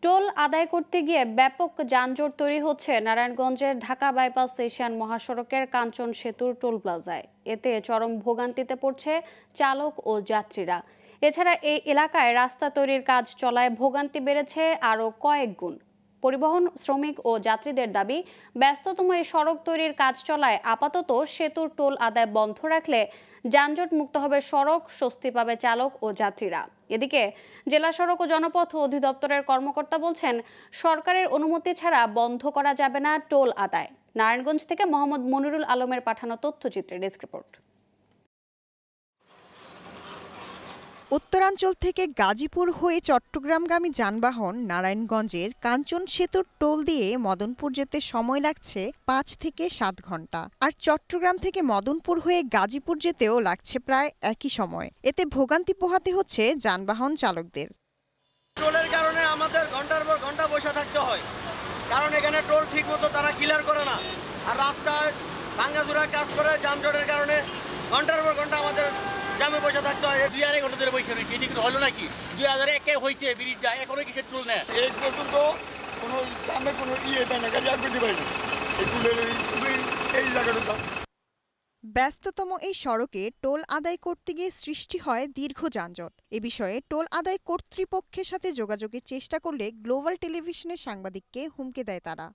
Toll আদায় করতে গিয়ে ব্যাপক যানজট তৈরি হচ্ছে নারায়ণগঞ্জের ঢাকা বাইপাস এশিয়ান মহাসড়কের কাঞ্চন সেতুর টোল প্লাজায়। এতে চরম ভোগান্তিতে পড়ছে চালক ও যাত্রীরা। এছাড়া এই এলাকায় রাস্তা তৈরির কাজ চলায় ভোগান্তি বেড়েছে আরও কয়েক গুণ। পরিবহন শ্রমিক ও যাত্রীদের দাবি, ব্যস্ততম এই সড়ক তৈরির কাজ চলায় আপাতত সেতুর টোল আদায় বন্ধ রাখলে যানজট মুক্ত হবে সড়ক, স্বস্তি পাবে চালক ও যাত্রীরা। এদিকে জেলা সড়ক ও জনপথ অধিদপ্তরের কর্মকর্তা বলছেন, সরকারের অনুমতি ছাড়া বন্ধ করা যাবে না টোল আদায়। নারায়ণগঞ্জ থেকে মোহাম্মদ মনিরুল আলমের পাঠানো তথ্যচিত্রের ডেস্ক রিপোর্ট। উত্তরাঞ্চল থেকে গাজীপুর হয়ে চট্টগ্রামগামী যানবাহন নারায়ণগঞ্জের কাঞ্চন সেতুর টোল দিয়ে মদনপুর যেতে সময় লাগছে 5 থেকে 7 ঘন্টা। আর চট্টগ্রাম থেকে মদনপুর হয়ে গাজীপুর যেতেও লাগছে প্রায় একই সময়। এতে ভোগান্তি পোহাতে হচ্ছে যানবাহন চালকদের। টোলের কারণে আমাদের ঘন্টার পর ঘন্টা বসে থাকতে হয়, কারণ এখানে টোল ঠিক মতো তারা ক্লিয়ার করে না। আর রাস্তায় ভাঙ্গাচুরা কাজ করে যানজটের কারণে ঘন্টার পর ঘন্টা আমাদের জামে বসে থাকতে হয়। 2-2.5 ঘন্টা ধরে বসে রয়েছে, এটি কিন্তু হলো নাকি? 2001-এ হয়েছে ব্রিজটা, এখনো কিসের টোল নেয়? এই পর্যন্ত কোনো সামনে কোনো দেয় না, গাড়ি আগে দিতে এই টোলের এই জায়গাটা। ব্যস্ততম এই সড়কে টোল আদায় করতে গিয়ে সৃষ্টি হয় দীর্ঘ যানজট। এ বিষয়ে টোল আদায় কর্তৃপক্ষের সাথে যোগাযোগের চেষ্টা করলে গ্লোবাল টেলিভিশনের সাংবাদিককে হুমকি দেয় তারা।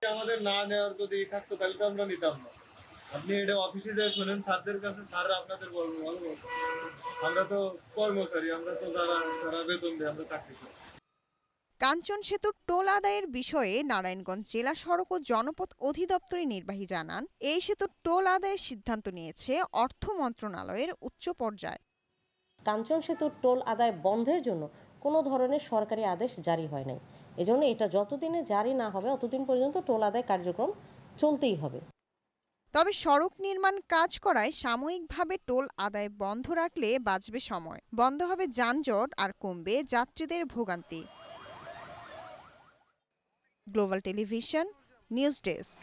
আমাদের না নেওয়ার যদি থাকতো তাহলে তো আমরা নিতাম না। আপনি এটা অফিসে যাই শোনেন স্যারদের কাছে, স্যার আপনাদের বলবো। আমরা তো কর্মচারী, আমরা তো যারা বেতন দেয়, আমরা চাকরি করি। কাঞ্চন সেতুর টোল আদায়ের বিষয়ে নারায়ণগঞ্জ জেলা সড়ক ও জনপথ অধিদপ্তরের নির্বাহী জানান, এই সেতুর টোল আদায়ের সিদ্ধান্ত নিয়েছে অর্থ মন্ত্রণালয়ের উচ্চ পর্যায়। কাঞ্চন সেতুর টোল আদায় বন্ধের জন্য কোনো ধরনের সরকারি আদেশ জারি হয় নাই। এজন্য এটা যতদিনে জারি না হবে ততদিন পর্যন্ত টোল আদায় কার্যক্রম চলতেই হবে। তবে সড়ক নির্মাণ কাজ করায় সাময়িকভাবে টোল আদায় বন্ধ রাখলে বাঁচবে সময়, বন্ধ হবে যানজট আর কমবে যাত্রীদের ভোগান্তি। Global television news desk.